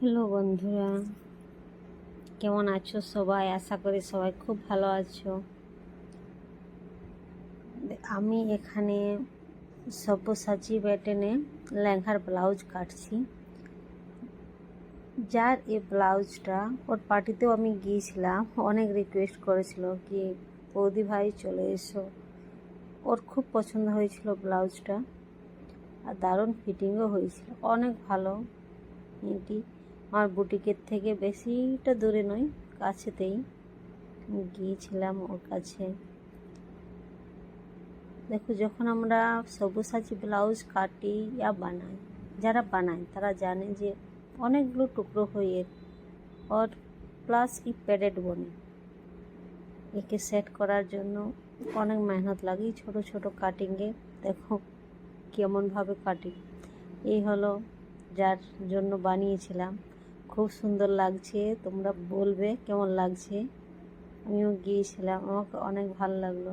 Hello বন্ধুরা, কেমন আছো সবাই? আশা করি সবাই খুব ভালো আছো। আমি এখানে সব্যসাচী প্যাটার্নে লেহেঙ্গার ব্লাউজ কাটছি। যার এই ব্লাউজটা ওর পার্টিতেও আমি গিয়েছিলাম, অনেক রিকোয়েস্ট করেছিল কি বৌদি ভাই চলে এসো। ওর খুব পছন্দ হয়েছিল ব্লাউজটা, আর দারুণ ফিটিংও হয়েছিল, অনেক ভালো। এটি আমার বুটিকের থেকে বেশিটা দূরে নয়, কাছেতেই গিয়েছিলাম ওর কাছে। দেখো, যখন আমরা সব্যসাচী ব্লাউজ কাটি বা বানাই, যারা বানায় তারা জানে যে অনেকগুলো টুকরো হয়ে ওর প্লাস কি প্যাডেড বনে, একে সেট করার জন্য অনেক মেহনত লাগে। ছোট ছোট কাটিংয়ে দেখো কেমনভাবে কাটিং। এই হলো যার জন্য বানিয়েছিলাম, খুব সুন্দর লাগছে। তোমরা বলবে কেমন লাগছে। আমিও গিয়েছিলাম, আমাকে অনেক ভালো লাগলো।